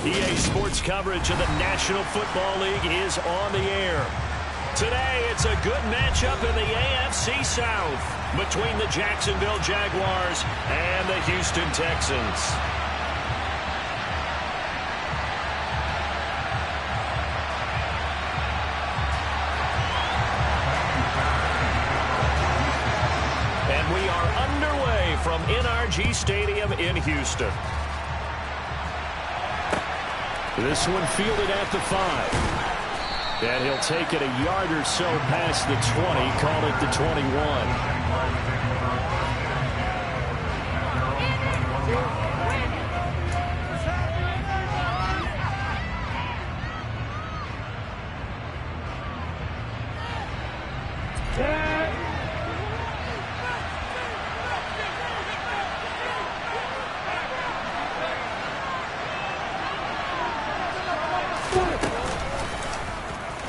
EA Sports coverage of the National Football League is on the air. Today, it's a good matchup in the AFC South between the Jacksonville Jaguars and the Houston Texans. And we are underway from NRG Stadium in Houston. This one fielded at the 5. And he'll take it a yard or so past the 20, call it the 21.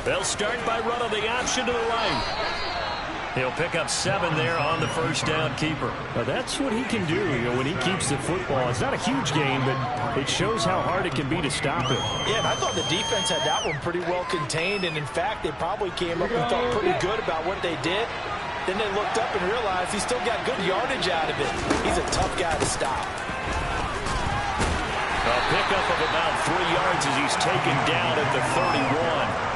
They'll start by running the option to the right. He'll pick up 7 there on the first down keeper. Now that's what he can do, when he keeps the football. It's not a huge game, but it shows how hard it can be to stop it. Yeah, and I thought the defense had that one pretty well contained, and in fact, they probably came up and felt pretty good about what they did. Then they looked up and realized he still got good yardage out of it. He's a tough guy to stop. A pickup of about 3 yards as he's taken down at the 31.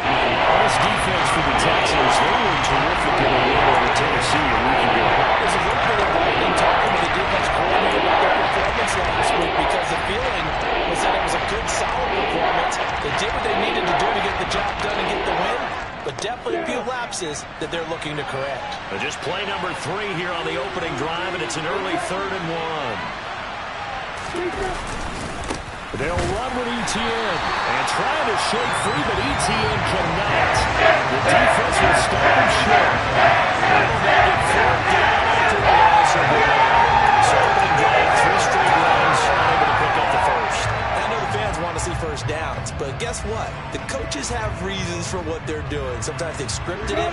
This defense for the Texans, they were terrific in a win over Tennessee a week ago. There's a little bit of lightning talking with the defense coordinator about their performance last week because the feeling was that it was a good, solid performance. They did what they needed to do to get the job done and get the win, but definitely a few lapses that they're looking to correct. Just play number 3 here on the opening drive, and it's an early 3rd and 1. They'll run with Etienne and trying to shake free, but Etienne cannot. The defense will stop him short. That'll make it 4th down after the loss of the ball. So opening drive, 3 straight runs, unable to pick up the first. I know the fans want to see first downs, but guess what? The coaches have reasons for what they're doing. Sometimes they've scripted it,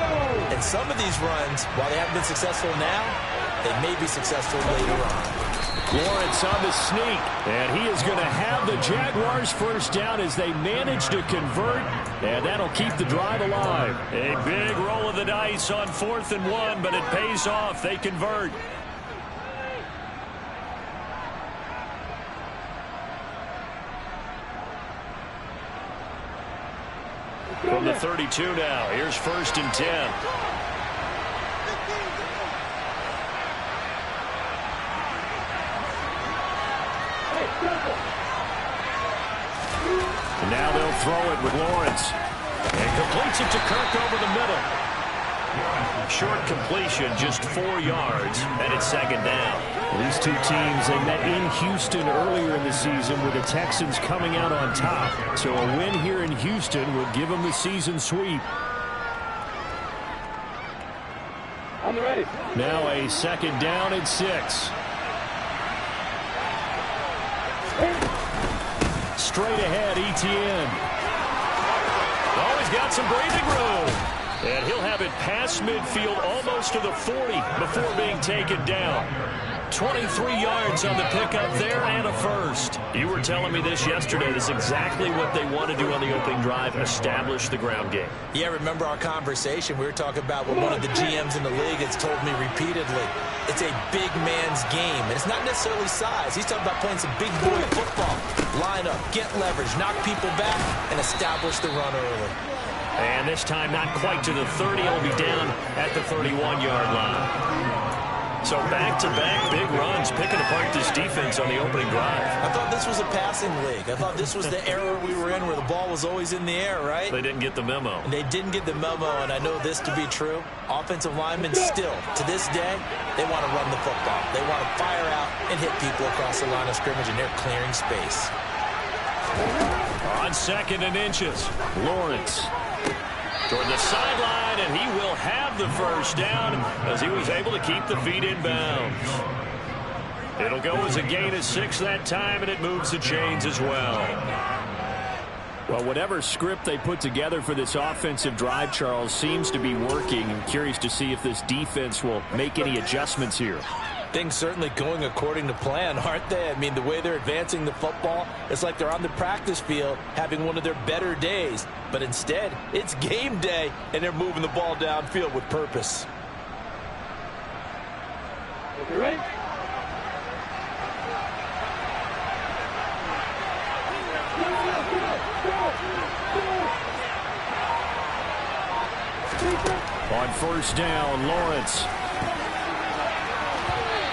and some of these runs, while they haven't been successful now, they may be successful later on. Lawrence on the sneak, and he is going to have the Jaguars first down as they manage to convert, and that'll keep the drive alive. A big roll of the dice on 4th and 1, but it pays off. They convert. From the 32 now, here's 1st and 10. And now they'll throw it with Lawrence. And completes it to Kirk over the middle. Short completion, just 4 yards, and it's 2nd down. These two teams, they met in Houston earlier in the season with the Texans coming out on top. So a win here in Houston would give them the season sweep. I'm ready. Now a 2nd down and 6. Straight ahead, Etienne. Oh, he's got some breathing room. And he'll have it past midfield almost to the 40 before being taken down. 23 yards on the pickup there and a first. You were telling me this yesterday. This is exactly what they want to do on the opening drive, establish the ground game. Yeah, remember our conversation? We were talking about what one of the GMs in the league has told me repeatedly. It's a big man's game, and it's not necessarily size. He's talking about playing some big boy football. Line up, get leverage, knock people back, and establish the run early. And this time not quite to the 30. It'll be down at the 31-yard line. So back-to-back big runs, picking apart this defense on the opening drive. I thought this was a passing league. I thought this was the era we were in where the ball was always in the air, right? They didn't get the memo. And they didn't get the memo, and I know this to be true. Offensive linemen still, to this day, they want to run the football. They want to fire out and hit people across the line of scrimmage, and they're clearing space. On 2nd and inches, Lawrence toward the sideline, and he will have the first down as he was able to keep the feet in bounds. It'll go as a gain of 6 that time, and it moves the chains as well. Well, whatever script they put together for this offensive drive, Charles, seems to be working. I'm curious to see if this defense will make any adjustments here. Things certainly going according to plan, aren't they? I mean, the way they're advancing the football, it's like they're on the practice field having one of their better days. But instead, it's game day, and they're moving the ball downfield with purpose. You ready? On first down, Lawrence.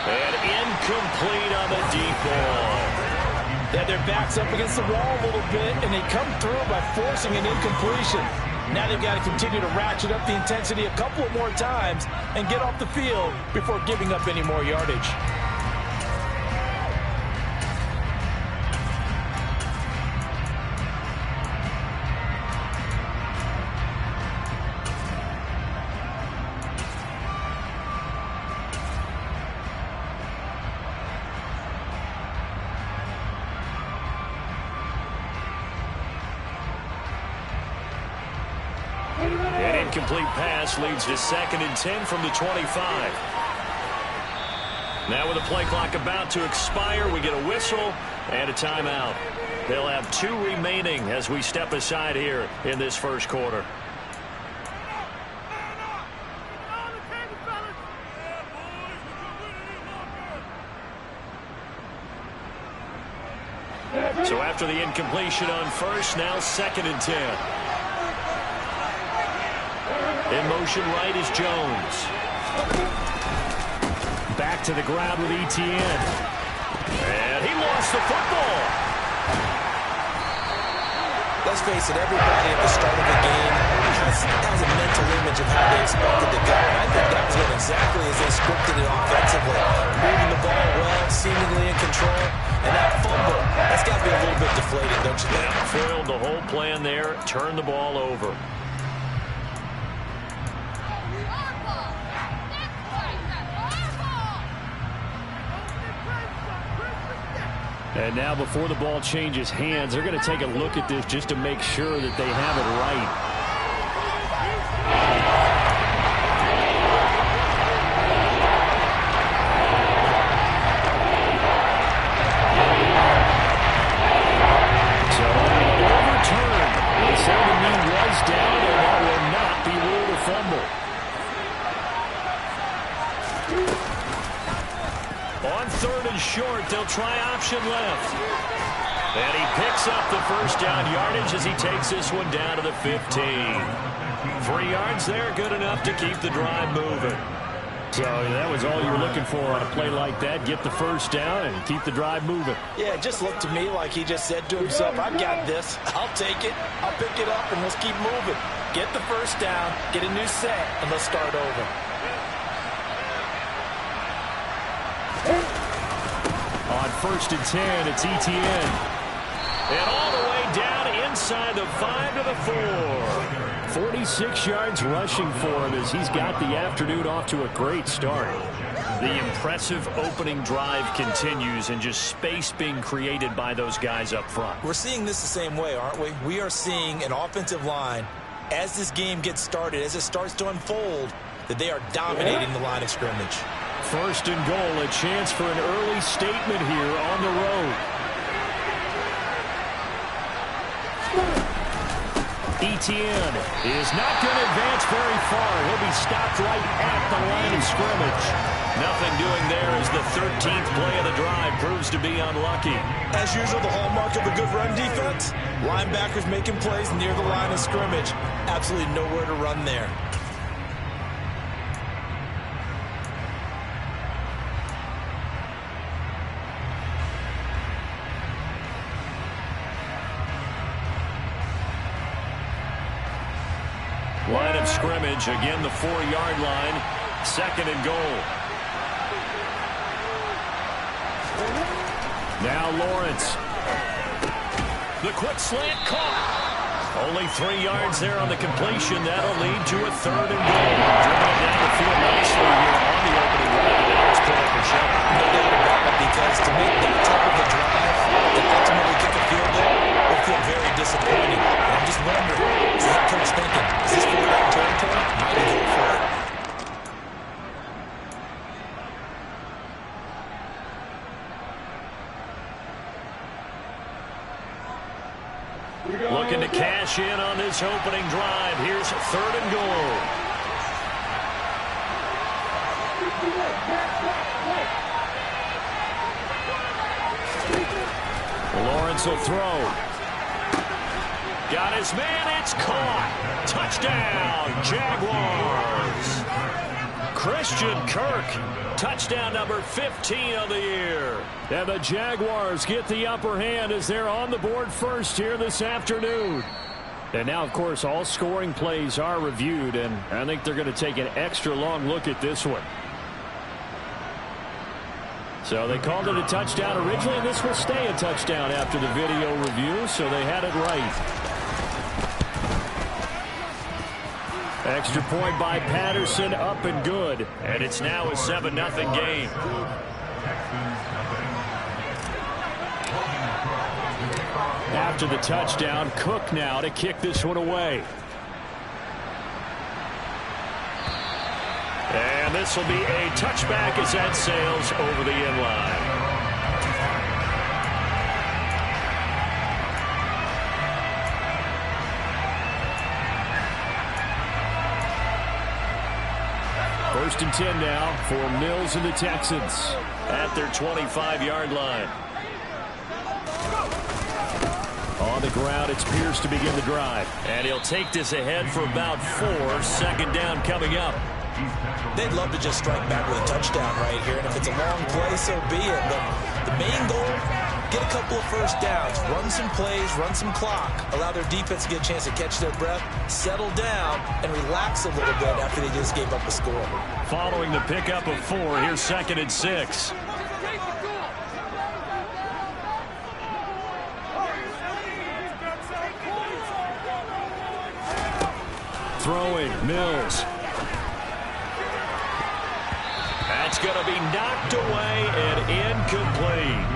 And incomplete on the deep ball. Yeah, their back's up against the wall a little bit, and they come through by forcing an incompletion. Now they've got to continue to ratchet up the intensity a couple of more times and get off the field before giving up any more yardage. An incomplete pass leads to 2nd and 10 from the 25. Now with the play clock about to expire, we get a whistle and a timeout. They'll have 2 remaining as we step aside here in this first quarter. So after the incompletion on first, now 2nd and 10. In motion right is Jones. Back to the ground with Etienne. And he lost the football. Let's face it, everybody at the start of the game has a mental image of how they expected to go. And I think that was going exactly as they scripted it offensively. Moving the ball well, seemingly in control. And that fumble, that's got to be a little bit deflating, don't you think? Foiled the whole plan there, turned the ball over. And now before the ball changes hands, they're going to take a look at this just to make sure that they have it right. So overturned. They say the knee was down, and that will not be ruled a fumble. On 3rd and short, they'll try option left. And he picks up the first down yardage as he takes this one down to the 15. 3 yards there, good enough to keep the drive moving. So that was all you were looking for on a play like that. Get the first down and keep the drive moving. Yeah, it just looked to me like he just said to himself, I've got this. I'll take it. I'll pick it up, and let's keep moving. Get the first down, get a new set, and let's start over. On 1st and 10, it's Etienne. And all the way down inside the 5 to the 4. 46 yards rushing for him as he's got the afternoon off to a great start. The impressive opening drive continues, and just space being created by those guys up front. We're seeing this the same way, aren't we? We are seeing an offensive line, as this game gets started, as it starts to unfold, that they are dominating the line of scrimmage. 1st and goal, a chance for an early statement here on the road. Etienne is not going to advance very far. He'll be stopped right at the line of scrimmage. Nothing doing there as the 13th play of the drive proves to be unlucky. As usual, the hallmark of a good run defense, linebackers making plays near the line of scrimmage. Absolutely nowhere to run there. Line of scrimmage, again the 4-yard line, 2nd and goal. Now Lawrence. The quick slant caught. Only 3 yards there on the completion. That'll lead to a 3rd and goal. Driven it down the field nicely here on the opening drive. Now it's put up a shot. No doubt about it, because to make that type of a drive and ultimately kick a field goal will feel very disappointing. And I'm just wondering, is the head coach thinking, is this 4-down territory? Might he go for it? Looking to cash in on this opening drive. Here's 3rd and goal. Lawrence will throw. Got his man. It's caught. Touchdown, Jaguars. Christian Kirk. Touchdown number 15 of the year. And the Jaguars get the upper hand as they're on the board first here this afternoon. And now, of course, all scoring plays are reviewed, and I think they're going to take an extra long look at this one. So they called it a touchdown originally, and this will stay a touchdown after the video review, so they had it right. Extra point by Patterson, up and good. And it's now a 7-0 game. After the touchdown, Cook now to kick this one away. And this will be a touchback as that sails over the end line. First and 10 now for Mills and the Texans. At their 25-yard line. On the ground, it's Pierce to begin the drive. And he'll take this ahead for about 4. 2nd down coming up. They'd love to just strike back with a touchdown right here, and if it's a long play, so be it. But the main goal, get a couple of first downs, run some plays, run some clock, allow their defense to get a chance to catch their breath, settle down, and relax a little bit after they just gave up a score. Following the pickup of 4, here's 2nd and 6. Throwing, Mills. That's going to be knocked away and incomplete.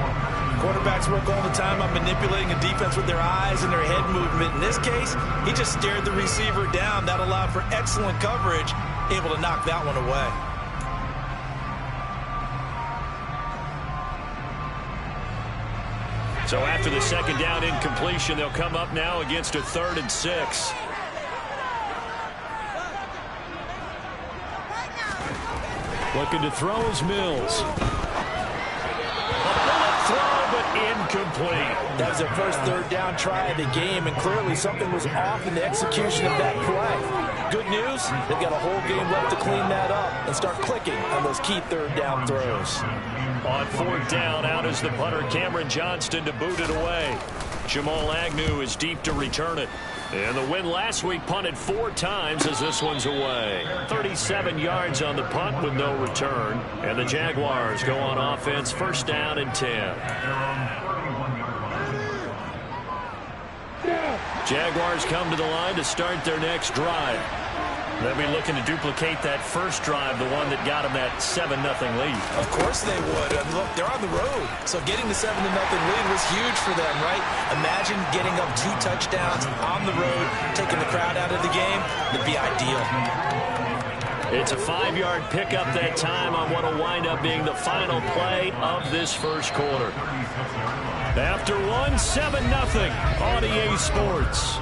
Quarterbacks work all the time on manipulating a defense with their eyes and their head movement. In this case, he just stared the receiver down. That allowed for excellent coverage, able to knock that one away. So after the 2nd down incompletion, they'll come up now against a 3rd and 6. Looking to throw is Mills. A bullet throw, but incomplete. That was their first 3rd down try of the game, and clearly something was off in the execution of that play. Good news, they've got a whole game left to clean that up and start clicking on those key 3rd down throws. On 4th down, out is the punter, Cameron Johnston, to boot it away. Jamal Agnew is deep to return it. And the win last week punted 4 times as this one's away. 37 yards on the punt with no return. And the Jaguars go on offense, 1st down and 10. Jaguars come to the line to start their next drive. They'll be looking to duplicate that first drive, the one that got them that 7-0 lead. Of course they would. And look, they're on the road. So getting the 7-0 lead was huge for them, right? Imagine getting up 2 touchdowns on the road, taking the crowd out of the game. It'd be ideal. It's a 5-yard pickup that time on what will wind up being the final play of this first quarter. After 7-0 on EA Sports.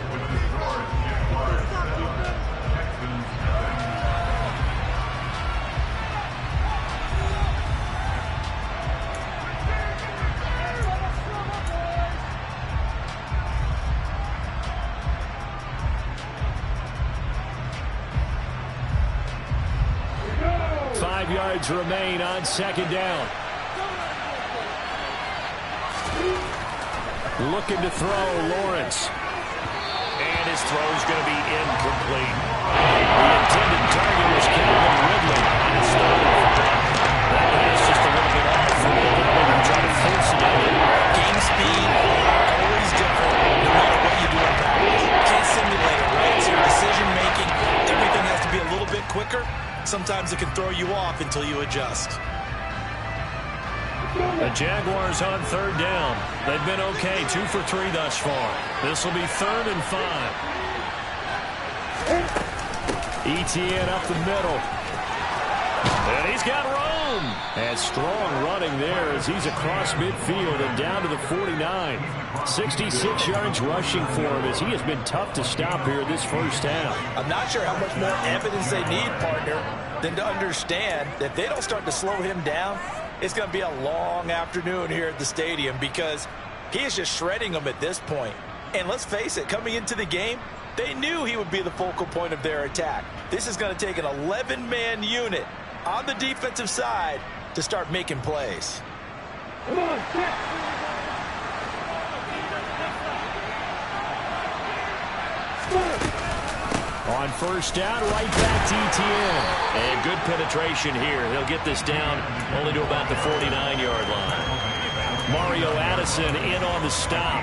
Yards remain on 2nd down. Looking to throw, Lawrence. And his throw's going to be incomplete. The intended target was Calvin Ridley. That pass just a little bit off from the try to force it in. Game speed, always different, no matter what you do in practice. You can't simulate it, right? So your decision making, everything has to be a little bit quicker. Sometimes it can throw you off until you adjust. The Jaguars on 3rd down. They've been okay, 2 for 3 thus far. This will be 3rd and 5. ETN up the middle. And he's got room. And strong running there as he's across midfield and down to the 49. 66 yards rushing for him as he has been tough to stop here this first half. I'm not sure how much more evidence they need, partner, than to understand that if they don't start to slow him down, it's going to be a long afternoon here at the stadium because he is just shredding them at this point. And let's face it, coming into the game, they knew he would be the focal point of their attack. This is going to take an 11-man unit on the defensive side to start making plays. Come on, get. On first down, right back to ETN. And good penetration here. He'll get this down only to about the 49-yard line. Mario Addison in on the stop.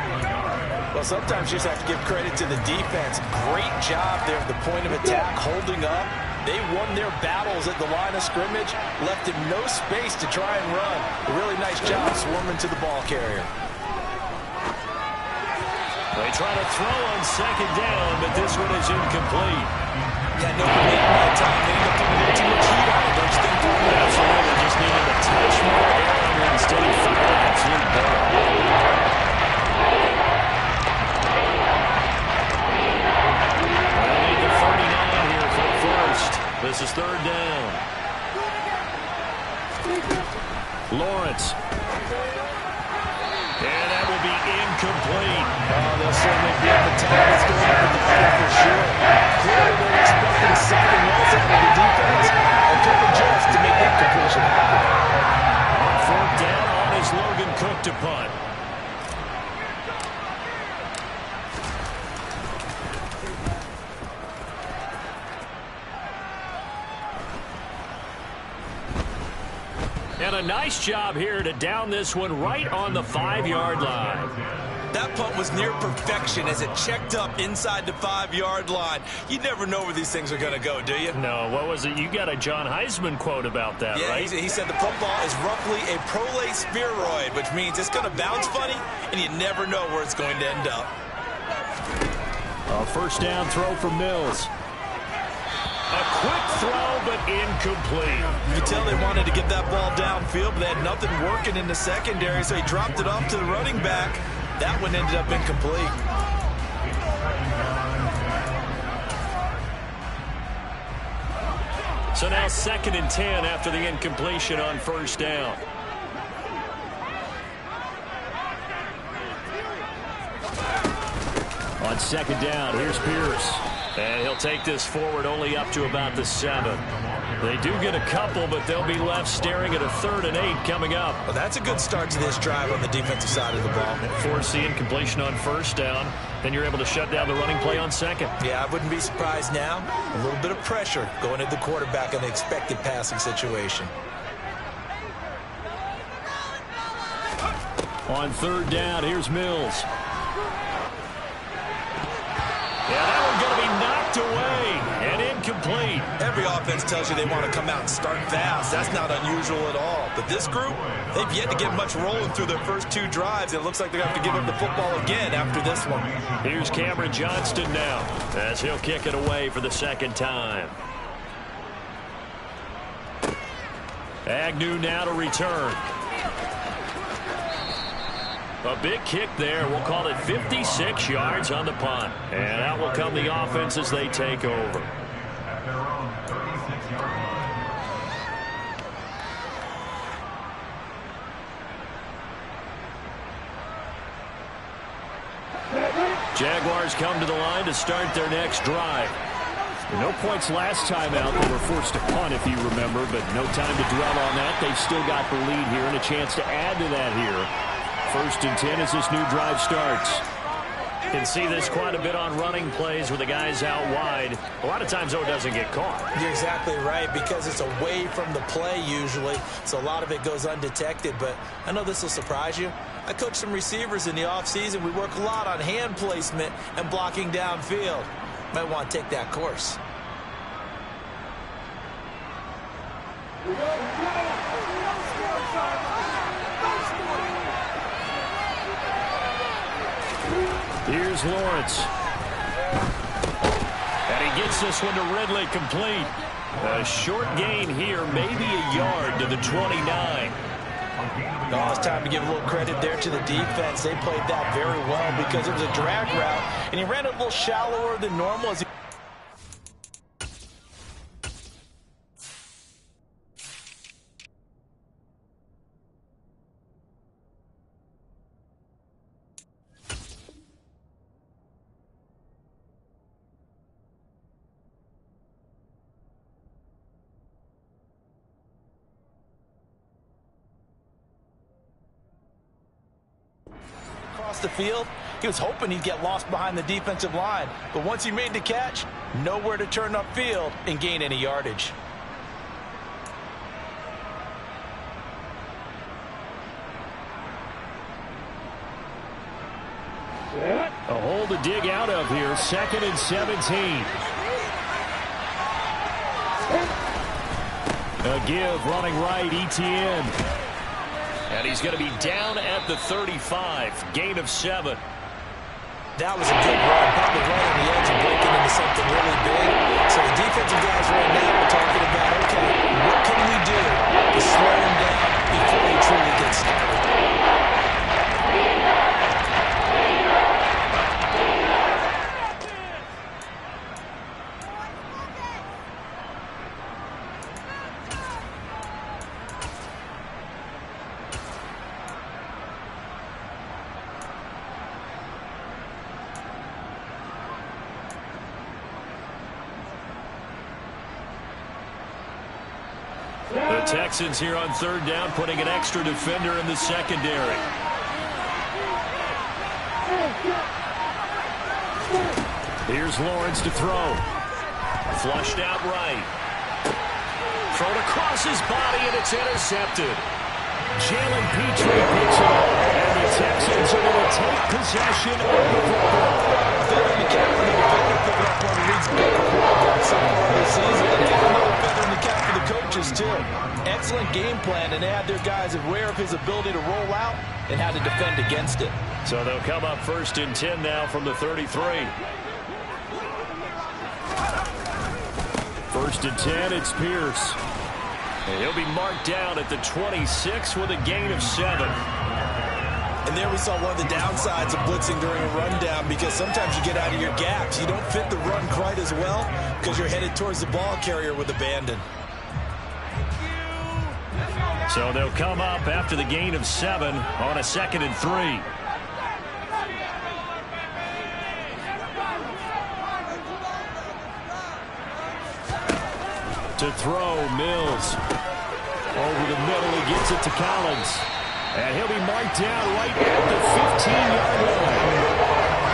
Well, sometimes you just have to give credit to the defense. Great job there at the point of attack, holding up. They won their battles at the line of scrimmage, left him no space to try and run. A really nice job swarming to the ball carrier. They try to throw on second down, but this one is incomplete. Yeah, no momentum that time. They end up getting a little too much heat on it, don't you think? Absolutely, just needed a touch more air on one instead he fired an absolute barrel. They'll need the 49 here for the first. This is third down. Lawrence. And that will be incomplete. Oh, they'll certainly be on the top. It's going to be the for sure. Clearly, they're expecting something else out of the defense and took a just to make that completion happen. Fourth down on is Logan Cook to punt. And a nice job here to down this one right on the 5-yard line. That punt was near perfection as it checked up inside the 5-yard line. You never know where these things are going to go, do you? No, what was it? You got a John Heisman quote about that, yeah, right? He said the football is roughly a prolate spheroid, which means it's going to bounce funny, and you never know where it's going to end up. A first down throw from Mills. A quick throw, but incomplete. You can tell they wanted to get that ball downfield, but they had nothing working in the secondary, so he dropped it off to the running back. That one ended up incomplete. So now 2nd and 10 after the incompletion on first down. On second down, here's Pierce. And he'll take this forward only up to about the 7. They do get a couple, but they'll be left staring at a 3rd and 8 coming up. Well, that's a good start to this drive on the defensive side of the ball. Force the incompletion on first down. Then you're able to shut down the running play on second. Yeah, I wouldn't be surprised now. A little bit of pressure going to the quarterback in the expected passing situation. On third down, here's Mills. Yeah, that one's going to be knocked away and incomplete. Every offense tells you they want to come out and start fast. That's not unusual at all. But this group, they've yet to get much rolling through their first 2 drives. It looks like they're going to have to give up the football again after this one. Here's Cameron Johnston now as he'll kick it away for the 2nd time. Agnew now to return. A big kick there. We'll call it 56 yards on the punt. And out will come the offense as they take over. Jaguars come to the line to start their next drive. No points last time out. They were forced to punt, if you remember, but no time to dwell on that. They've still got the lead here and a chance to add to that here. 1st and 10 as this new drive starts. You can see this quite a bit on running plays with the guys out wide. A lot of times, though, it doesn't get caught. You're exactly right, because it's away from the play usually, so a lot of it goes undetected. But I know this will surprise you. I coach some receivers in the offseason. We work a lot on hand placement and blocking downfield. Might want to take that course. Here's Lawrence. And he gets this one to Ridley complete. A short gain here, maybe a yard to the 29. Oh, it's time to give a little credit there to the defense. They played that very well because it was a drag route, and he ran it a little shallower than normal as he the field. He was hoping he'd get lost behind the defensive line, but once he made the catch, nowhere to turn upfield and gain any yardage. A hole to dig out of here. 2nd and 17. A give running right, Etienne. And he's going to be down at the 35. Gain of 7. That was a good run. Probably right on the edge of breaking into something really big. So the defensive guys right now are talking about, okay, what can we do to slow him down before he truly gets started? The Texans here on 3rd down, putting an extra defender in the secondary. Here's Lawrence to throw. Flushed out right. Thrown across his body, and it's intercepted. Jalen Petrie picks it up, and the Texans are going to take possession of the football. Feather in the cap for the defender, picking up one of the league's better quarterbacks so far this season. And another feather in the cap for the coaches, too. Excellent game plan, and they had their guys aware of his ability to roll out and how to defend against it. So they'll come up 1st and 10 now from the 33. 1st and 10, it's Pierce. And he'll be marked down at the 26 with a gain of 7. And there we saw one of the downsides of blitzing during a rundown, because sometimes you get out of your gaps. You don't fit the run quite as well because you're headed towards the ball carrier with abandon. So they'll come up after the gain of 7 on a 2nd and 3. To throw, Mills. Over the middle, he gets it to Collins. And he'll be marked down right at the 15-yard line.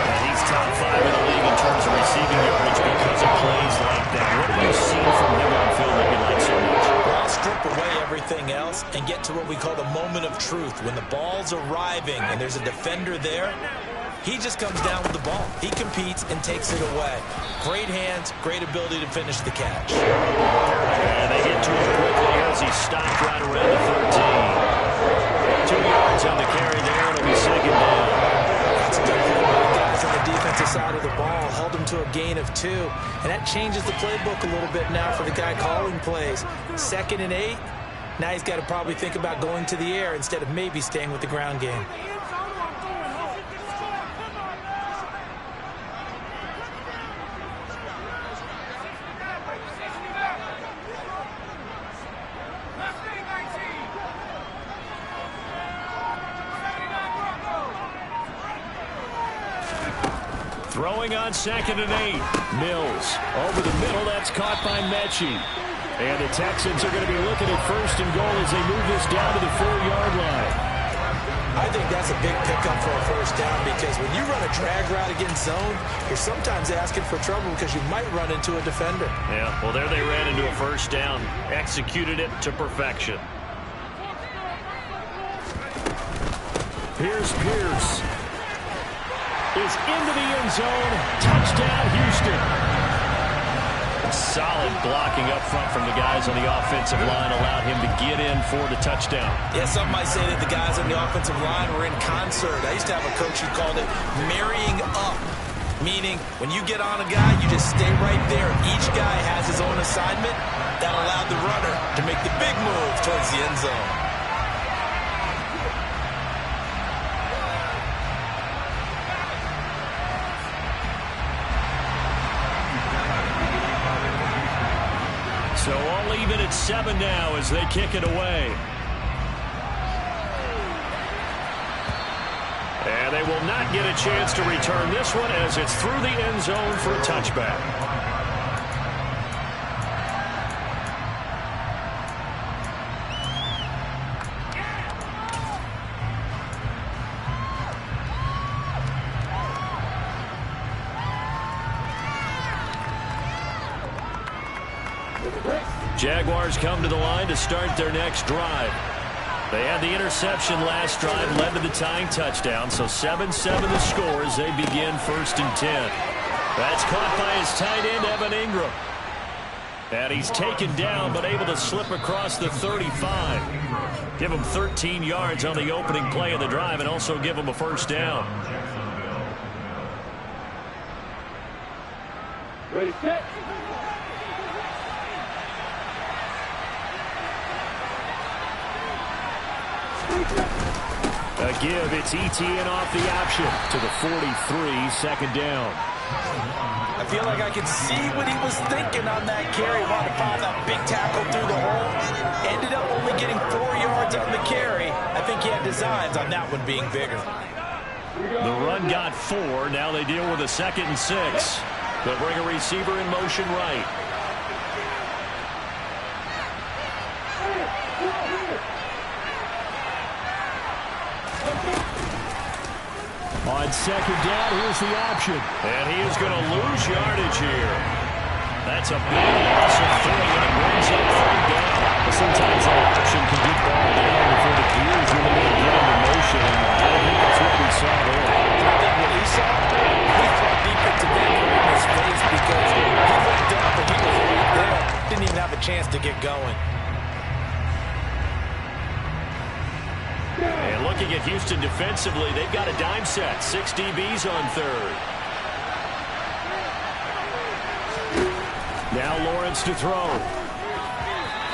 And he's top 5 in the league in terms of receiving yardage because of plays like that. What have you seen from him on field that you like so much? Well, strip away everything else and get to what we call the moment of truth. When the ball's arriving and there's a defender there, he just comes down with the ball. He competes and takes it away. Great hands, great ability to finish the catch. And they get to him quickly as he stopped right around the 13. 2 yards on the carry there, and it'll be 2nd down. That's a good play by the guys on the defensive side of the ball. Held him to a gain of 2. And that changes the playbook a little bit now for the guy calling plays. 2nd and 8. Now he's got to probably think about going to the air instead of maybe staying with the ground game. Throwing on 2nd and 8. Mills over the middle. That's caught by Mechie. And the Texans are going to be looking at 1st and goal as they move this down to the 4-yard line. I think that's a big pickup for a 1st down, because when you run a drag route against zone, you're sometimes asking for trouble because you might run into a defender. Yeah, well, there they ran into a 1st down. Executed it to perfection. Here's Pierce. Is into the end zone. Touchdown, Houston. Solid blocking up front from the guys on the offensive line allowed him to get in for the touchdown. Yeah, some might say that the guys on the offensive line were in concert. I used to have a coach who called it marrying up. Meaning, when you get on a guy, you just stay right there. Each guy has his own assignment. That allowed the runner to make the big move towards the end zone. So all even at 7 now as they kick it away. And they will not get a chance to return this one as it's through the end zone for a touchback. Jaguars come to the line to start their next drive. They had the interception last drive, led to the tying touchdown, so 7-7 the score as they begin 1st and 10. That's caught by his tight end, Evan Ingram. And he's taken down, but able to slip across the 35. Give him 13 yards on the opening play of the drive and also give him a first down. Ready, set. A give, it's ETN off the option to the 43, second down. I feel like I can see what he was thinking on that carry. Wanted to find that big tackle through the hole. Ended up only getting 4 yards on the carry. I think he had designs on that one being bigger. The run got 4. Now they deal with a 2nd and 6. They'll bring a receiver in motion right. On 2nd down, here's the option. And he is going to lose yardage here. That's a big loss of 3, and it brings up 3rd down. Sometimes that option can get ball down before the gears really get into motion. I think that's what we saw there. I think what he saw, he thought defensive end in his face because he looked up and he was right there. Didn't even have a chance to get going. And looking at Houston defensively, they've got a dime set. 6 DBs on 3rd. Now Lawrence to throw.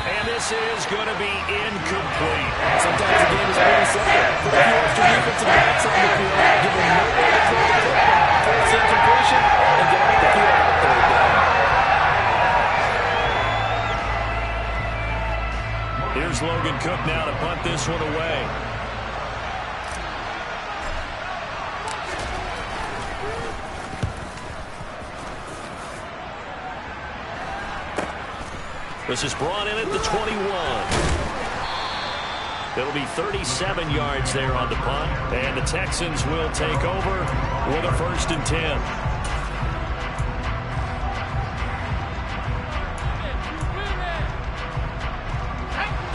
And this is going to be incomplete. Sometimes the game is pretty simple. Put a few extra defensive backs on the field, give them no way to throw the football, force incompletion, and get off the field on 3rd down. Here's Logan Cook now to punt this one away. This is brought in at the 21. It'll be 37 yards there on the punt. And the Texans will take over with a 1st and 10.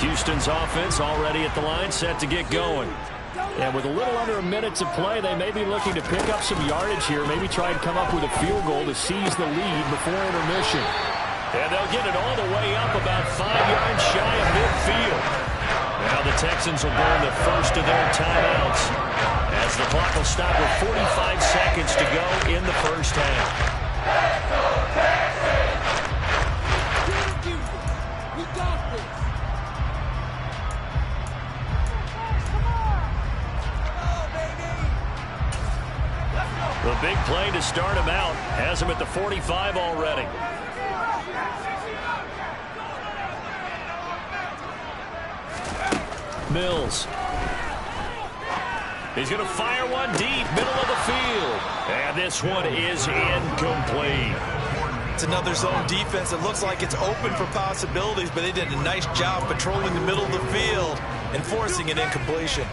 Houston's offense already at the line, set to get going. And with a little under a minute to play, they may be looking to pick up some yardage here, maybe try and come up with a field goal to seize the lead before intermission. And they'll get it all the way up about 5 yards shy of midfield. Now the Texans will burn the first of their timeouts as the clock will stop with 45 seconds to go in the first half. The big play to start him out has him at the 45 already. Mills. He's going to fire one deep, middle of the field. And this one is incomplete. It's another zone defense. It looks like it's open for possibilities, but they did a nice job patrolling the middle of the field and forcing an incompletion.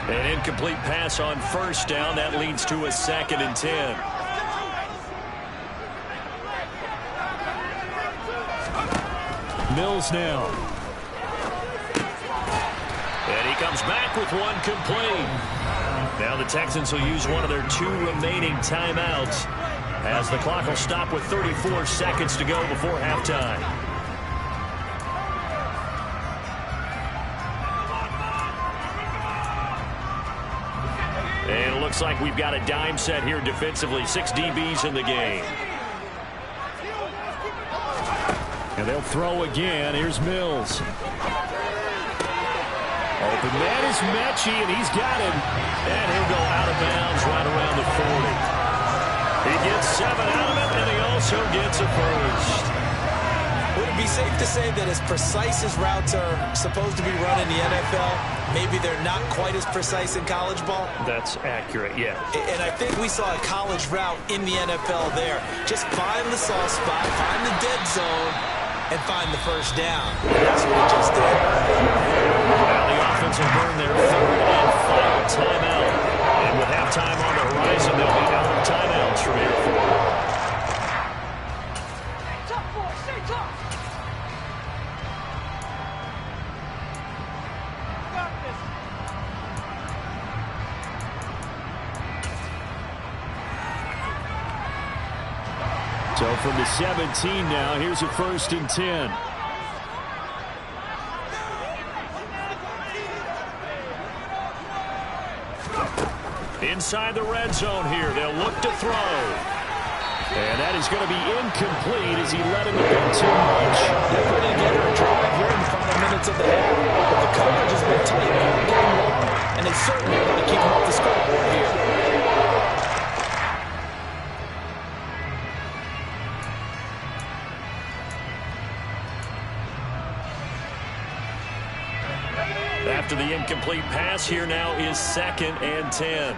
An incomplete pass on 1st down. That leads to a 2nd and 10. Mills now. And he comes back with one complete. Now the Texans will use one of their 2 remaining timeouts as the clock will stop with 34 seconds to go before halftime. looks like we've got a dime set here defensively. 6 DBs in the game. And they'll throw again. Here's Mills. Open man is Mechie, and he's got him. And he'll go out of bounds right around the 40. He gets 7 out of it, and he also gets a first. Would it be safe to say that as precise as routes are supposed to be run in the NFL, maybe they're not quite as precise in college ball? That's accurate, yeah. And I think we saw a college route in the NFL there. Just find the soft spot, find the dead zone, and find the first down. That's what he just did. Now the offense will burn their 3rd and final timeout. And with halftime on the horizon, they'll be out of timeouts from here forward. So from the 17 now, here's a 1st and 10. Inside the red zone here, they'll look to throw. And that is going to be incomplete as he let him go too much. They're putting together a drive here in the final minutes of the half. But the coverage has been tight all game long, and they certainly want to keep him off the scoreboard here. After the incomplete pass, here now is 2nd and 10.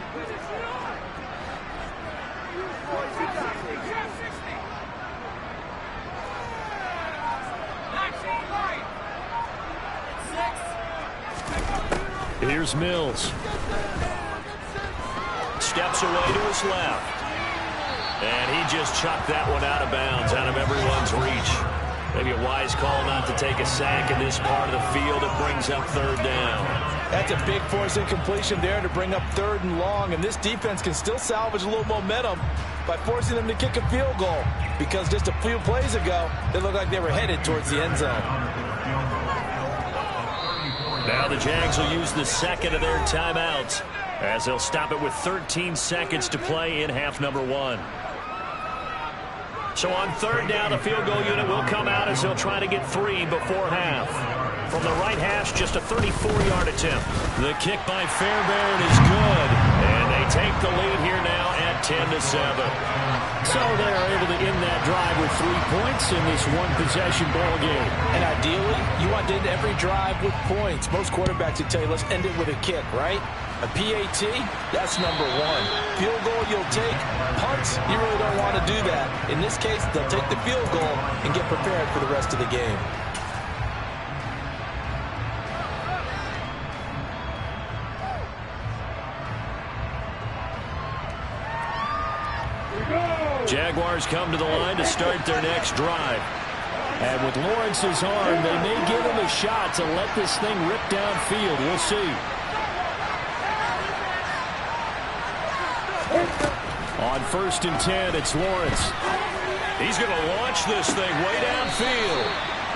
Here's Mills. Steps away to his left. And he just chucked that one out of bounds, out of everyone's reach. Maybe a wise call not to take a sack in this part of the field. It brings up 3rd down. That's a big force incompletion there to bring up 3rd and long. And this defense can still salvage a little momentum by forcing them to kick a field goal. Because just a few plays ago, they looked like they were headed towards the end zone. Now the Jags will use the 2nd of their timeouts as they'll stop it with 13 seconds to play in half number 1. So on 3rd down, the field goal unit will come out as they'll try to get 3 before half. From the right hash, just a 34-yard attempt. The kick by Fairbairn is good. And they take the lead here now at 10-7. So they are able to end that drive with 3 points in this one-possession ball game. And ideally, you want to end every drive with points. Most quarterbacks would tell you, let's end it with a kick, right? A PAT, that's number 1. Field goal you'll take. Punts, you really don't want to do that. In this case, they'll take the field goal and get prepared for the rest of the game. Jaguars come to the line to start their next drive. And with Lawrence's arm, they may give him a shot to let this thing rip downfield. We'll see. On 1st and 10, it's Lawrence. He's going to launch this thing way downfield.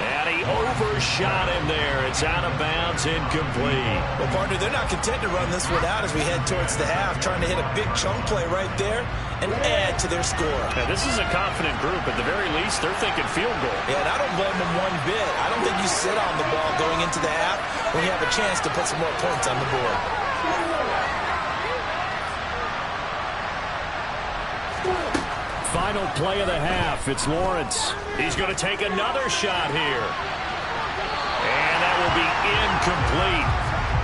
And he overshot him there. It's out of bounds, incomplete. Well, partner, they're not content to run this one out as we head towards the half, trying to hit a big chunk play right there and add to their score. Now, this is a confident group. At the very least, they're thinking field goal. Yeah, and I don't blame them one bit. I don't think you sit on the ball going into the half when you have a chance to put some more points on the board. Final play of the half. It's Lawrence. He's going to take another shot here. And that will be incomplete.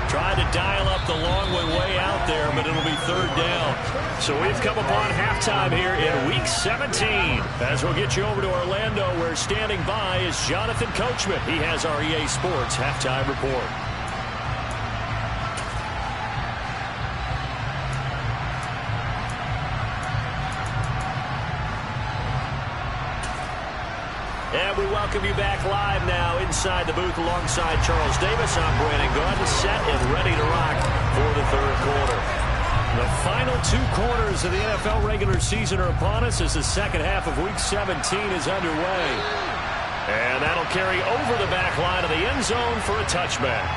Tried to dial up the long way out there, but it'll be 3rd down. So we've come upon halftime here in Week 17. As we'll get you over to Orlando, where standing by is Jonathan Coachman. He has our EA Sports Halftime Report. And we welcome you back live now inside the booth alongside Charles Davis. I'm Brandon Gunn, set and ready to rock for the 3rd quarter. The final 2 quarters of the NFL regular season are upon us as the 2nd half of Week 17 is underway. And that'll carry over the back line of the end zone for a touchback.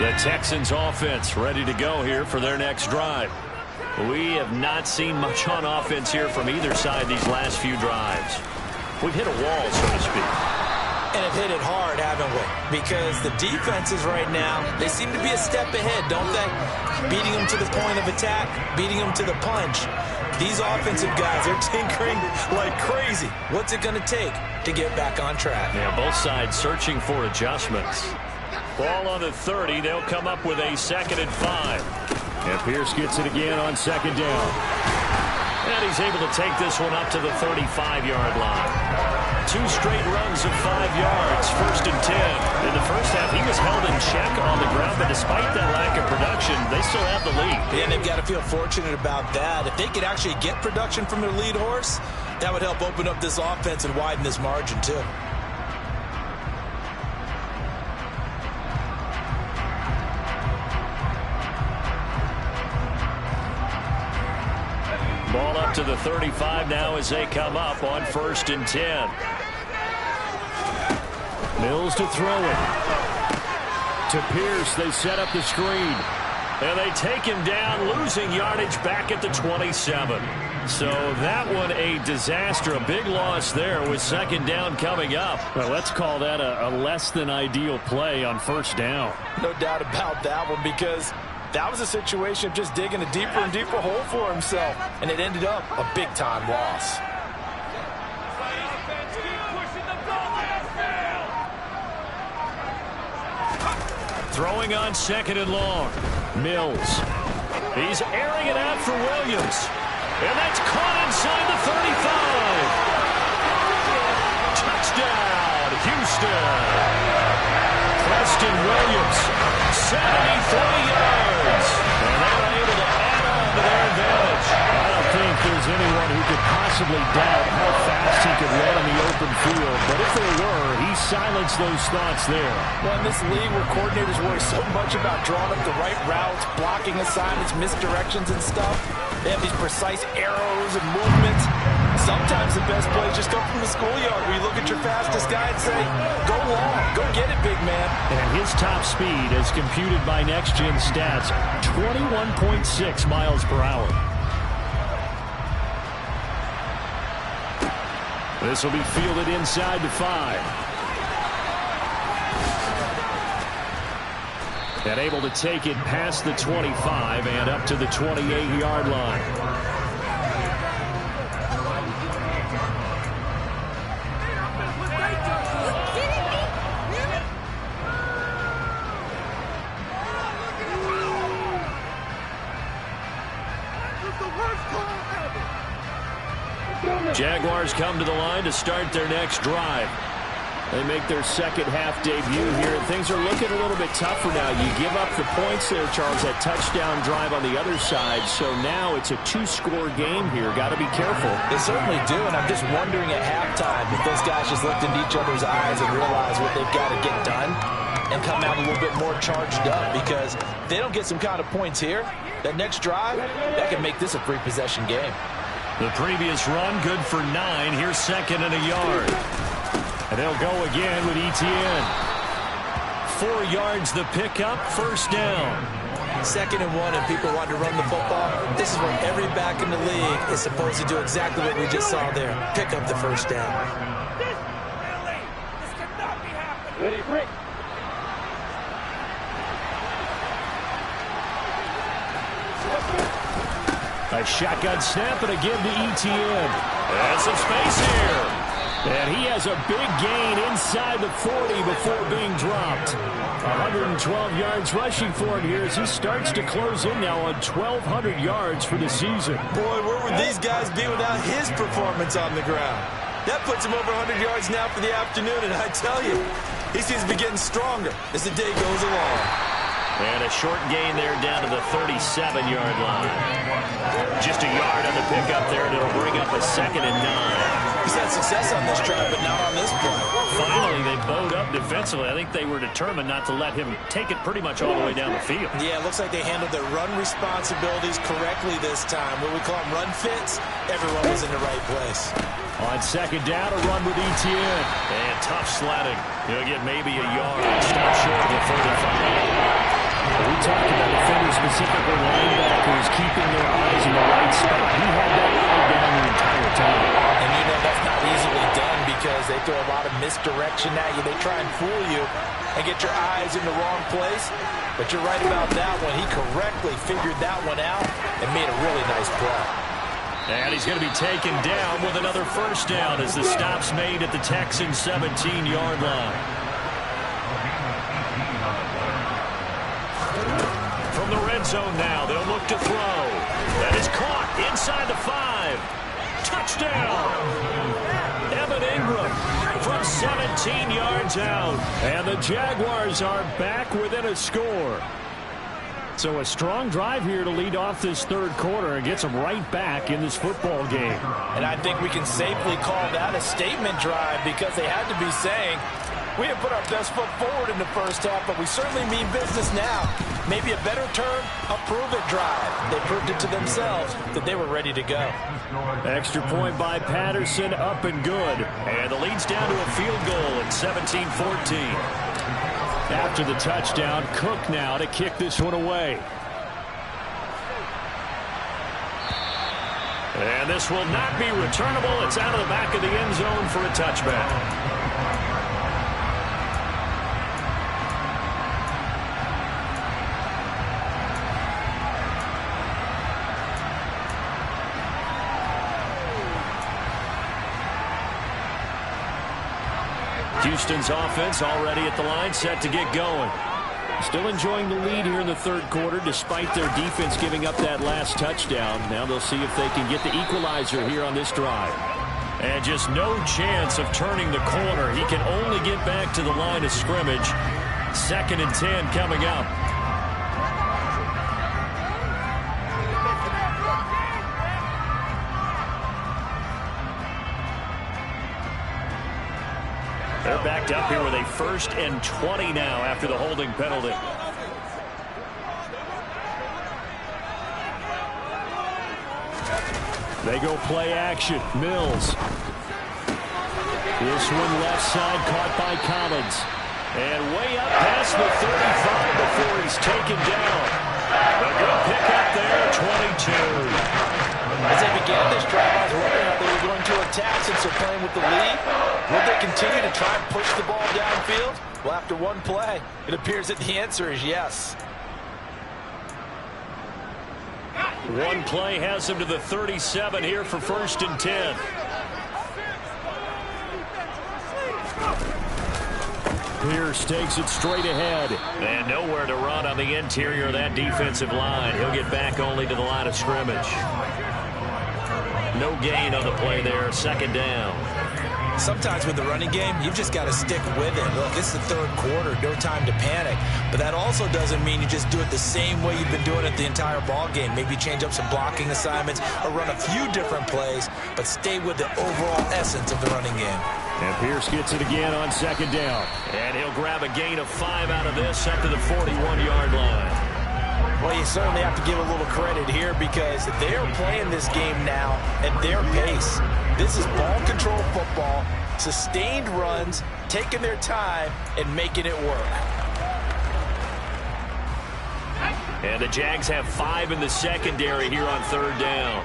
The Texans offense ready to go here for their next drive. We have not seen much on offense here from either side these last few drives. We've hit a wall, so to speak. And have hit it hard, haven't we? Because the defenses right now, they seem to be a step ahead, don't they? Beating them to the point of attack, beating them to the punch. These offensive guys, they're tinkering like crazy. What's it going to take to get back on track? Yeah, both sides searching for adjustments. Ball on the 30. They'll come up with a 2nd and 5. And Pierce gets it again on 2nd down. And he's able to take this one up to the 35-yard line. 2 straight runs of 5 yards, 1st and 10. In the first half, he was held in check on the ground, but despite that lack of production, they still have the lead. And they've got to feel fortunate about that. If they could actually get production from their lead horse, that would help open up this offense and widen this margin, too. Ball up to the 35 now as they come up on 1st and 10. Mills to throw it. To Pierce, they set up the screen. And they take him down, losing yardage back at the 27. So that one a disaster, a big loss there with 2nd down coming up. Well, let's call that a less than ideal play on 1st down. No doubt about that one, because that was a situation of just digging a deeper and deeper hole for himself, and it ended up a big-time loss. Throwing on 2nd and long. Mills. He's airing it out for Williams. And that's caught inside the 35. Touchdown, Houston. Preston Williams, 73 yards. And they're able to add on to their advantage. I don't think there's anyone who could possibly doubt how fast he could run in the open field. But if there were, he silenced those thoughts there. Well, in this league where coordinators worry so much about drawing up the right routes, blocking assignments, misdirections and stuff, they have these precise arrows and movements. Sometimes the best plays just come from the schoolyard where you look at your fastest guy and say, go long, go get it, big man. And his top speed, as computed by Next Gen Stats, 21.6 miles per hour. This will be fielded inside the 5. And able to take it past the 25 and up to the 28-yard line. Jaguars come to the line to start their next drive. They make their 2nd half debut here, and things are looking a little bit tougher now. You give up the points there, Charles, that touchdown drive on the other side. So now it's a 2-score game here. Got to be careful. They certainly do, and I'm just wondering at halftime if those guys just looked into each other's eyes and realized what they've got to get done and come out a little bit more charged up, because if they don't get some kind of points here, that next drive, that could make this a 3-possession game. The previous run, good for 9. Here's 2nd and a yard. And they'll go again with Etienne. 4 yards the pickup, 1st down. 2nd and 1, and people want to run the football. This is where every back in the league is supposed to do exactly what we just saw there. Pick up the 1st down. This cannot be happening. Ready, break. A shotgun snap and a give to Etienne. And some space here. And he has a big gain inside the 40 before being dropped. 112 yards rushing for him here as he starts to close in now on 1,200 yards for the season. Boy, where would these guys be without his performance on the ground? That puts him over 100 yards now for the afternoon, and I tell you, he seems to be getting stronger as the day goes along. And a short gain there down to the 37-yard line. Just a yard on the pickup there, and it'll bring up a 2nd and 9. He's had success on this drive, but not on this play. Finally, they bowed up defensively. I think they were determined not to let him take it pretty much all the way down the field. Yeah, it looks like they handled their run responsibilities correctly this time. What we call them run fits, everyone was in the right place. On 2nd down, a run with Etienne. And tough sledding. He'll get maybe a yard. Stop short of the 35. We talked about defenders, specifically linebackers, keeping their eyes in the right spot. He had that line down the entire time. And you know that's not easily done because they throw a lot of misdirection at you. They try and fool you and get your eyes in the wrong place. But you're right about that one. He correctly figured that one out and made a really nice play. And he's going to be taken down with another first down as the stop's made at the Texans' 17-yard line. From the red zone now, they'll look to throw. That is caught inside the 5. Touchdown! Evan Ingram from 17 yards out. And the Jaguars are back within a score. So a strong drive here to lead off this third quarter and gets them right back in this football game. And I think we can safely call that a statement drive because they had to be saying, we have put our best foot forward in the first half, but we certainly mean business now. Maybe a better term, a prove-it drive. They proved it to themselves that they were ready to go. Extra point by Patterson, up and good. And the lead's down to a field goal at 17-14. After the touchdown, Cook now to kick this one away. And this will not be returnable. It's out of the back of the end zone for a touchback. Houston's offense already at the line, set to get going. Still enjoying the lead here in the third quarter, despite their defense giving up that last touchdown. Now they'll see if they can get the equalizer here on this drive. And just no chance of turning the corner. He can only get back to the line of scrimmage. 2nd and 10 coming up. They're backed up here with a 1st and 20 now after the holding penalty. They go play action. Mills. This one left side caught by Collins. And way up past the 35 before he's taken down. A good pickup there, 22. As they began this drive, I was wondering how they were going to attack since they're playing with the lead. Would they continue to try and push the ball downfield? Well, after one play, it appears that the answer is yes. One play has him to the 37 here for 1st and 10. Pierce takes it straight ahead. And nowhere to run on the interior of that defensive line. He'll get back only to the line of scrimmage. No gain on the play there, 2nd down. Sometimes with the running game, you've just got to stick with it. Look, it's the third quarter, no time to panic. But that also doesn't mean you just do it the same way you've been doing it the entire ball game. Maybe change up some blocking assignments or run a few different plays, but stay with the overall essence of the running game. And Pierce gets it again on 2nd down. And he'll grab a gain of 5 out of this up to the 41-yard line. Well, you certainly have to give a little credit here because they're playing this game now at their pace. This is ball control football, sustained runs, taking their time, and making it work. And the Jags have 5 in the secondary here on 3rd down.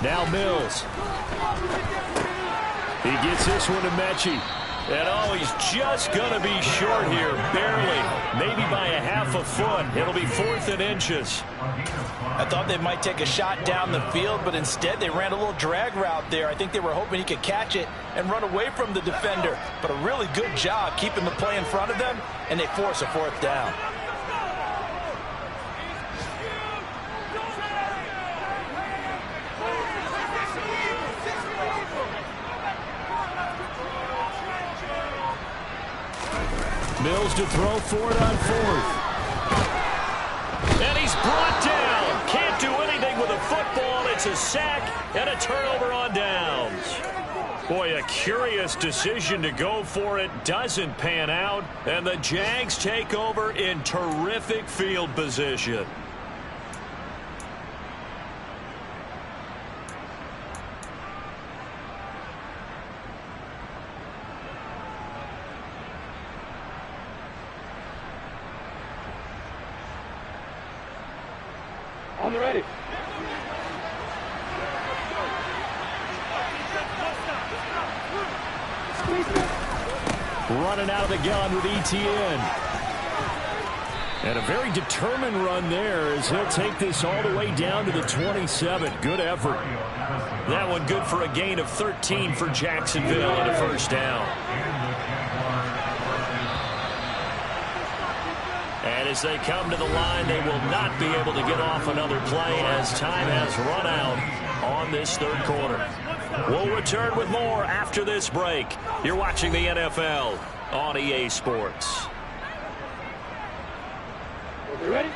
Now Mills. He gets this one to Mechie. And oh, he's just going to be short here, barely, maybe by a half a foot. It'll be 4th and inches. I thought they might take a shot down the field, but instead they ran a little drag route there. I think they were hoping he could catch it and run away from the defender. But a really good job keeping the play in front of them, and they force a 4th down. Mills to throw for it on 4th. And he's brought down. Can't do anything with a football. It's a sack and a turnover on downs. Boy, a curious decision to go for it. Doesn't pan out. And the Jags take over in terrific field position. they're ready. Running out of the gun with ETN. And a very determined run there as he'll take this all the way down to the 27. Good effort. That one good for a gain of 13 for Jacksonville and a first down. And as they come to the line, they will not be able to get off another play as time has run out on this third quarter. We'll return with more after this break. You're watching the NFL on EA Sports. You ready?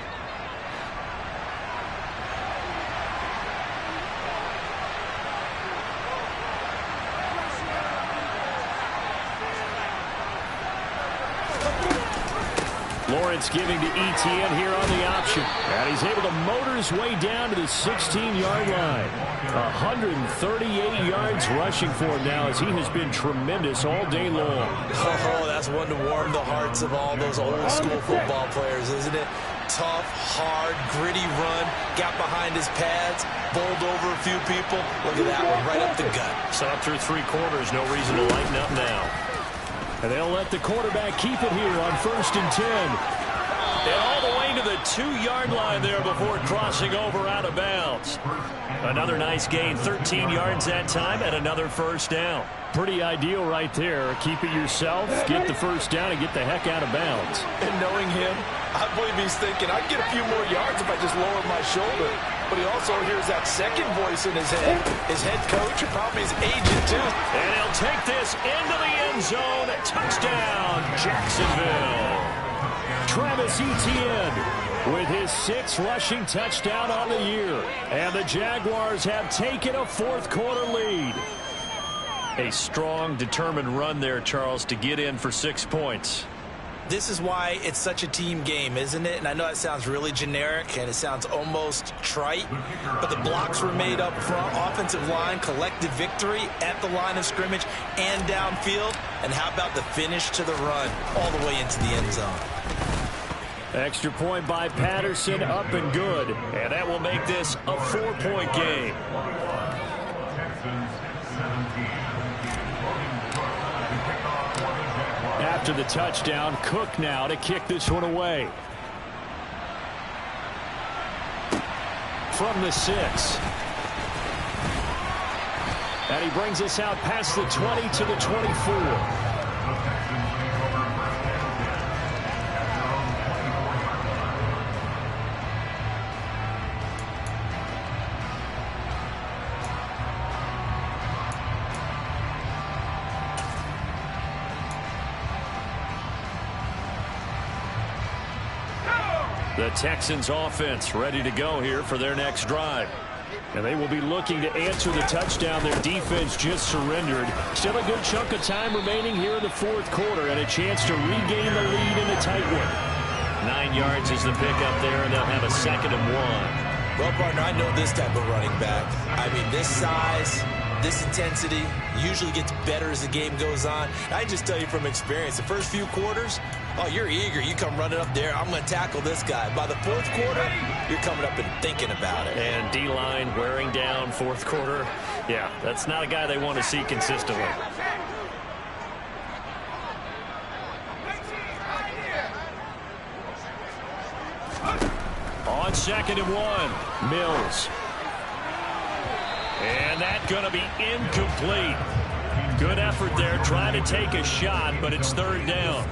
Lawrence giving to ETN here on the option. And he's able to motor his way down to the 16-yard line. 138 yards rushing for him now as he has been tremendous all day long. Oh, that's one to warm the hearts of all those old-school football players, isn't it? Tough, hard, gritty run. Got behind his pads, bowled over a few people. Look at that one, right up the gut. So up through three quarters, no reason to lighten up now. And they'll let the quarterback keep it here on 1st and 10. And all the way to the 2-yard line there before crossing over out of bounds. Another nice gain, 13 yards that time, and another first down. Pretty ideal right there. Keep it yourself, get the first down, and get the heck out of bounds. And knowing him, I believe he's thinking, I'd get a few more yards if I just lowered my shoulder. But he also hears that second voice in his head. His head coach and probably his agent, too. And he'll take this into the end zone. Touchdown, Jacksonville. Travis Etienne with his 6th rushing touchdown on the year. And the Jaguars have taken a fourth-quarter lead. A strong, determined run there, Charles, to get in for 6 points. This is why it's such a team game, isn't it? And I know it sounds really generic and it sounds almost trite, but the blocks were made up front, offensive line, collective victory at the line of scrimmage and downfield. And how about the finish to the run all the way into the end zone? Extra point by Patterson, up and good. And that will make this a 4-point game. After the touchdown, Cook now to kick this one away. From the 6. And he brings us out past the 20 to the 24. The Texans offense ready to go here for their next drive. And they will be looking to answer the touchdown their defense just surrendered. Still a good chunk of time remaining here in the fourth quarter and a chance to regain the lead in a tight one. 9 yards is the pickup there, and they'll have a 2nd and 1. Well, partner, I know this type of running back. I mean, this size, this intensity usually gets better as the game goes on. I just tell you from experience, the first few quarters, oh, you're eager. You come running up there. I'm going to tackle this guy. By the fourth quarter, you're coming up and thinking about it. And D-line wearing down fourth quarter. Yeah, that's not a guy they want to see consistently. On 2nd and 1, Mills. And that's going to be incomplete. Good effort there trying to take a shot, but it's 3rd down.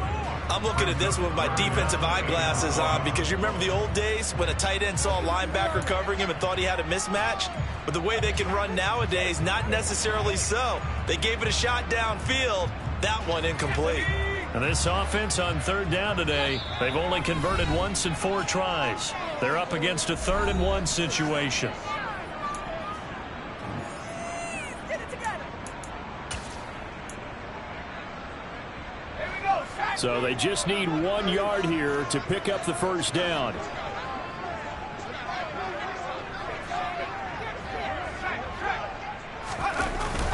I'm looking at this with my defensive eyeglasses on because you remember the old days when a tight end saw a linebacker covering him and thought he had a mismatch? But the way they can run nowadays, not necessarily so. They gave it a shot downfield. That one incomplete. And this offense on 3rd down today, they've only converted once in 4 tries. They're up against a 3rd and 1 situation. So they just need 1 yard here to pick up the first down.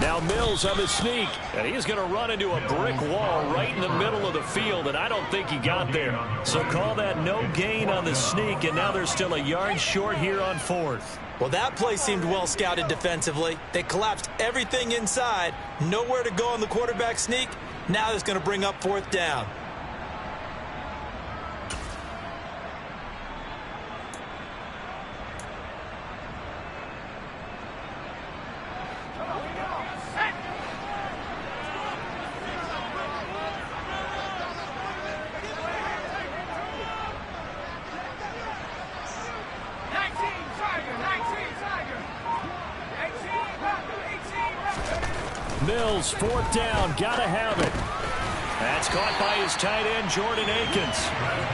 Now Mills on the sneak. And he's going to run into a brick wall right in the middle of the field, and I don't think he got there. So call that no gain on the sneak, and now they're still a yard short here on 4th. Well, that play seemed well scouted defensively. They collapsed everything inside. Nowhere to go on the quarterback sneak. Now it's going to bring up 4th down. Mills, 4th down, gotta have it. That's caught by his tight end, Jordan Akins.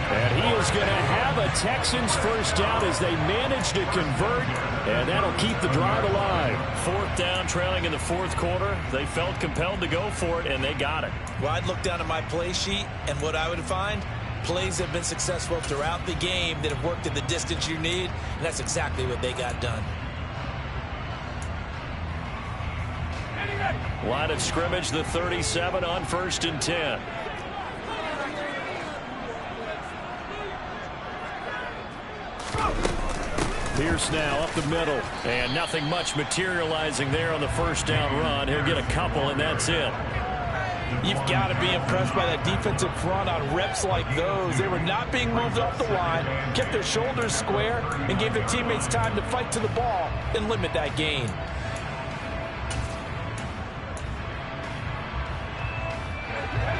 And he is going to have a Texans first down as they manage to convert, and that'll keep the drive alive. 4th down, trailing in the 4th quarter. They felt compelled to go for it, and they got it. Well, I'd look down at my play sheet, and what I would find, plays have been successful throughout the game that have worked at the distance you need, and that's exactly what they got done. Line of scrimmage, the 37 on 1st and 10. Pierce now up the middle. And nothing much materializing there on the 1st down run. He'll get a couple, and that's it. You've got to be impressed by that defensive front on reps like those. They were not being moved off the line, kept their shoulders square, and gave their teammates time to fight to the ball and limit that gain.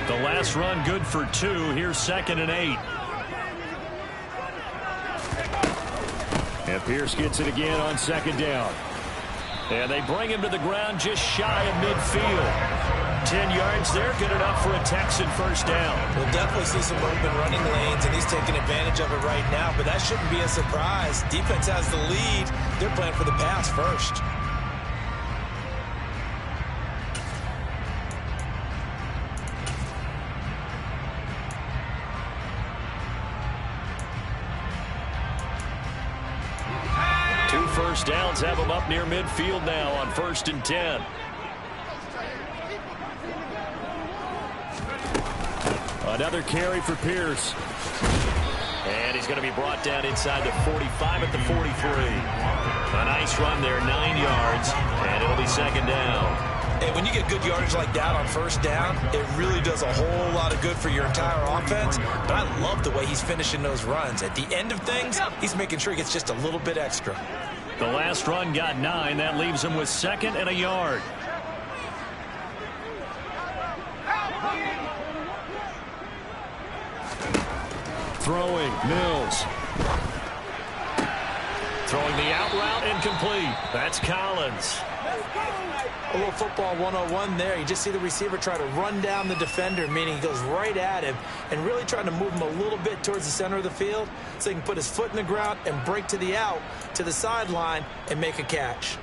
The last run good for 2. Here's 2nd and 8. And Pierce gets it again on 2nd down. And they bring him to the ground just shy of midfield. 10 yards there, good enough for a Texan first down. We'll definitely see some open running lanes, and he's taking advantage of it right now, but that shouldn't be a surprise. Defense has the lead. They're playing for the pass first. First downs have them up near midfield now on 1st and 10. Another carry for Pierce. And he's going to be brought down inside the 45 at the 43. A nice run there, 9 yards, and it'll be 2nd down. Hey, when you get good yardage like that on 1st down, it really does a whole lot of good for your entire offense. But I love the way he's finishing those runs. At the end of things, he's making sure he gets just a little bit extra. The last run got 9. That leaves him with 2nd and a yard. Throwing, Mills. Throwing the out route, incomplete. That's Collins. A little football 101 there. You just see the receiver try to run down the defender, meaning he goes right at him and really trying to move him a little bit towards the center of the field so he can put his foot in the ground and break to the out, to the sideline, and make a catch.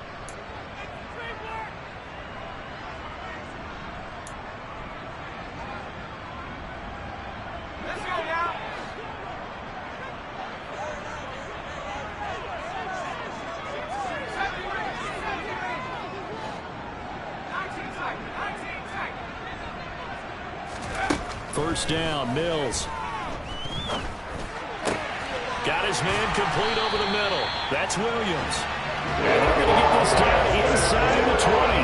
First down, Mills. Got his man complete over the middle. That's Williams. And they're going to get this down inside the 20.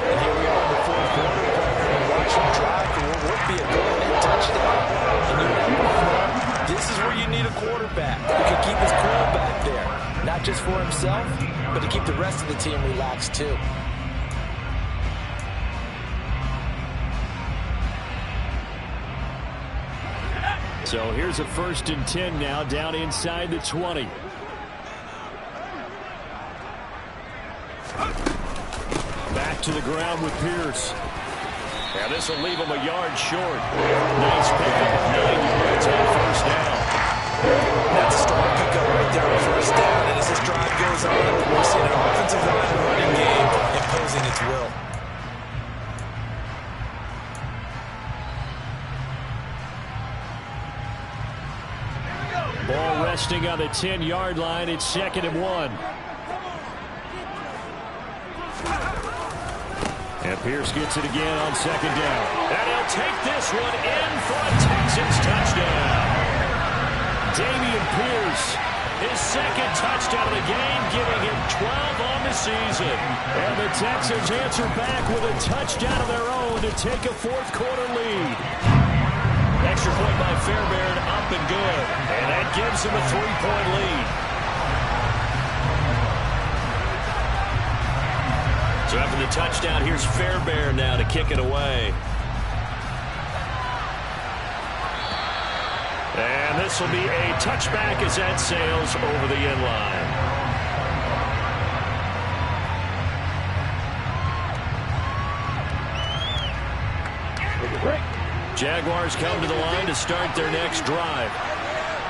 And here we are in the 4th quarter. We're watching drive for what would be a go-ahead touchdown. And you know, this is where you need a quarterback who can keep his cool back there. Not just for himself, but to keep the rest of the team relaxed too. So here's a 1st and 10 now, down inside the 20. Back to the ground with Pierce. And this will leave him a yard short. Nice pickup of 9 yards on 1st down. That's a strong pickup right there on 1st down. And as this drive goes on, we're seeing an offensive line running game imposing its will. Ball resting on the 10-yard line. It's 2nd and 1. And Pierce gets it again on second down. And he'll take this one in for a Texans touchdown. Dameon Pierce, his second touchdown of the game, giving him 12 on the season. And the Texans answer back with a touchdown of their own to take a fourth-quarter lead. Extra point by Fairbairn, up and good. And that gives him a 3-point lead. So after the touchdown, here's Fairbairn now to kick it away. And this will be a touchback as that sails over the end line. Jaguars come to the line to start their next drive.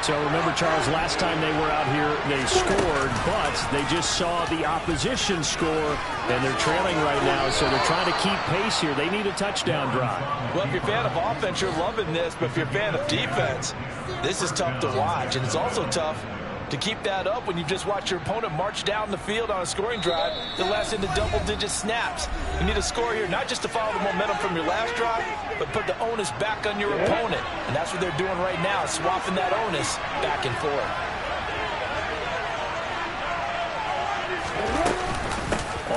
So remember, Charles, last time they were out here, they scored, but they just saw the opposition score, and they're trailing right now, so they're trying to keep pace here. They need a touchdown drive. Well, if you're a fan of offense, you're loving this, but if you're a fan of defense, this is tough to watch, and it's also tough to keep that up when you just watch your opponent march down the field on a scoring drive that lasts into double-digit snaps. You need a score here, not just to follow the momentum from your last drive, but put the onus back on your opponent. And that's what they're doing right now, swapping that onus back and forth.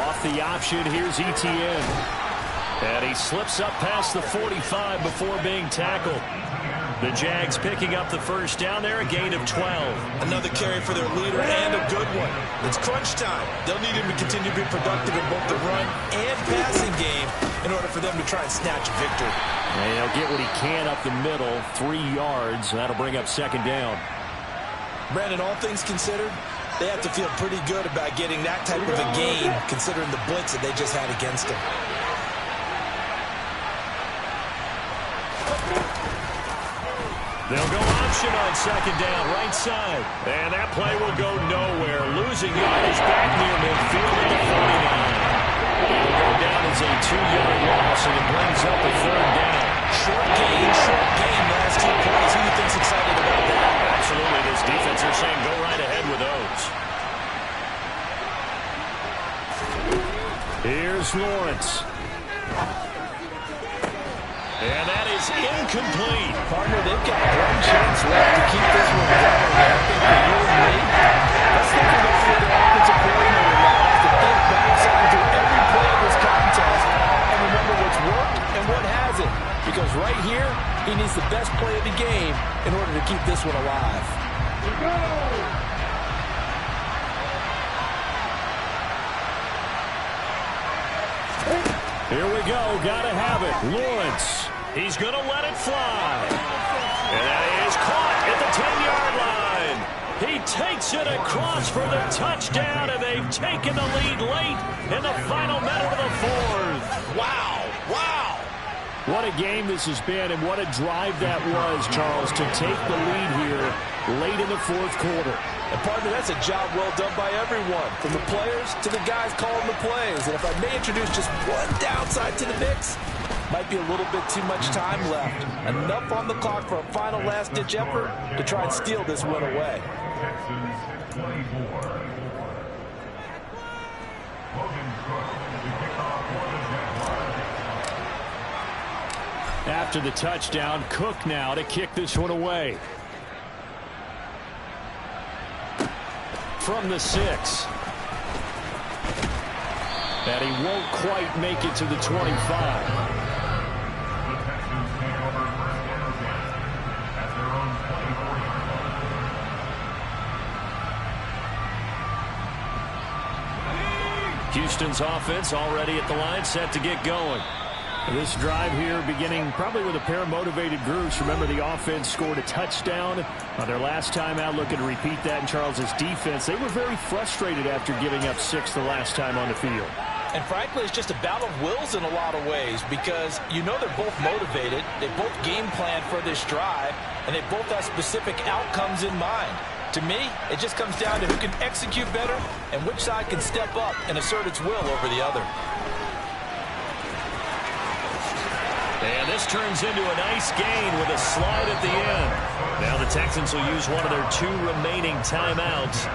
Off the option, here's Etienne. And he slips up past the 45 before being tackled. The Jags picking up the first down there, a gain of 12. Another carry for their leader and a good one. It's crunch time. They'll need him to continue to be productive in both the run and passing game in order for them to try and snatch a victory. And he'll get what he can up the middle, 3 yards, and that'll bring up second down. Brandon, all things considered, they have to feel pretty good about getting that type of a gain considering the blitz that they just had against them. They'll go option on second down, right side. And that play will go nowhere. Losing yardage back near midfield at the 49. It'll go down as a 2-yard loss, and it brings up a third down. Short gain, last 2 plays. Who do you think's excited about that? Absolutely, this defense are saying go right ahead with those. Here's Lawrence. And that is incomplete. Partner, they've got one chance left to keep this one going. I think for you and me, let's think of this for the offensive coordinator now. To think back through every play of this contest and remember what's worked and what hasn't. Because right here, he needs the best play of the game in order to keep this one alive. Here we go. Gotta have it. Lawrence. He's going to let it fly. And that is caught at the 10-yard line. He takes it across for the touchdown, and they've taken the lead late in the final minute of the fourth. Wow. What a game this has been, and what a drive that was, Charles, to take the lead here late in the fourth quarter. And, partner, that's a job well done by everyone, from the players to the guys calling the plays. And if I may introduce just one downside to the mix, might be a little bit too much time left. Enough on the clock for a final last-ditch effort to try and steal this win away. After the touchdown, Cook now to kick this one away. From the 6. And he won't quite make it to the 25. Houston's offense already at the line, set to get going. This drive here beginning probably with a pair of motivated groups. Remember, the offense scored a touchdown on their last time out. Looking to repeat that in Charles's defense. They were very frustrated after giving up 6 the last time on the field. And frankly, it's just a battle of wills in a lot of ways because you know they're both motivated. They both game plan for this drive, and they both have specific outcomes in mind. To me, it just comes down to who can execute better and which side can step up and assert its will over the other. And this turns into a nice gain with a slide at the end. Now the Texans will use one of their 2 remaining timeouts.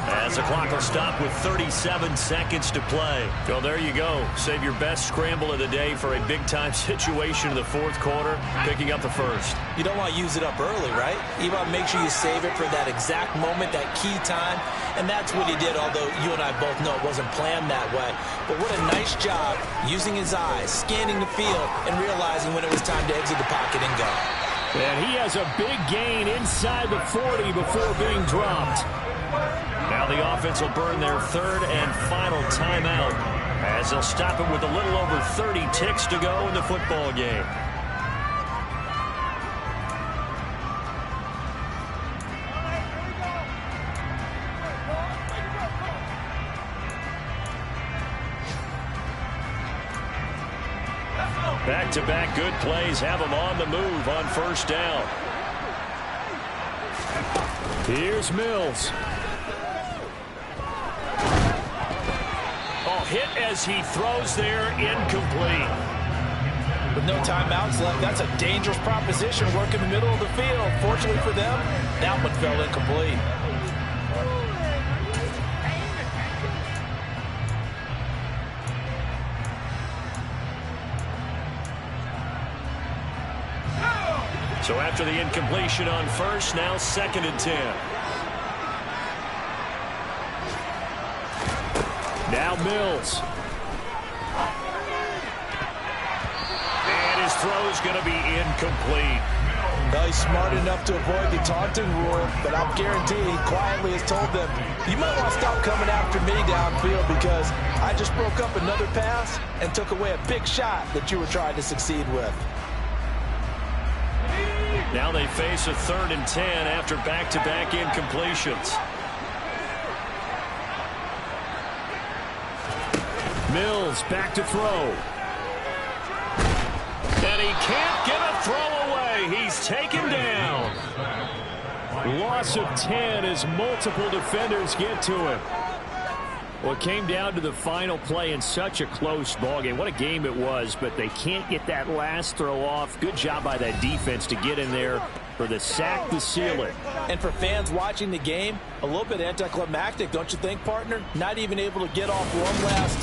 As the clock will stop with 37 seconds to play. Well, there you go. Save your best scramble of the day for a big-time situation in the fourth quarter, picking up the first. You don't want to use it up early, right? You want to make sure you save it for that exact moment, that key time. And that's what he did, although you and I both know it wasn't planned that way. But what a nice job using his eyes, scanning the field, and realizing when it was time to exit the pocket and go. And he has a big gain inside the 40 before being dropped. Now the offense will burn their third and final timeout as they'll stop it with a little over 30 ticks to go in the football game. Back-to-back good plays have them on the move on first down. Here's Mills. Oh, hit as he throws there, incomplete. With no timeouts left, that's a dangerous proposition, work in the middle of the field. Fortunately for them, that one fell incomplete. So after the incompletion on first, now 2nd and 10. Now Mills. And his throw's going to be incomplete. Well, he's smart enough to avoid the taunting rule, but I'm guaranteed he quietly has told them, you might want to stop coming after me downfield because I just broke up another pass and took away a big shot that you were trying to succeed with. Now they face a 3rd and 10 after back-to-back incompletions. Mills back to throw. And he can't get a throw away. He's taken down. Loss of 10 as multiple defenders get to him. Well, it came down to the final play in such a close ballgame. What a game it was, but they can't get that last throw off. Good job by that defense to get in there for the sack to seal it. And for fans watching the game, a little bit anticlimactic, don't you think, partner? Not even able to get off one last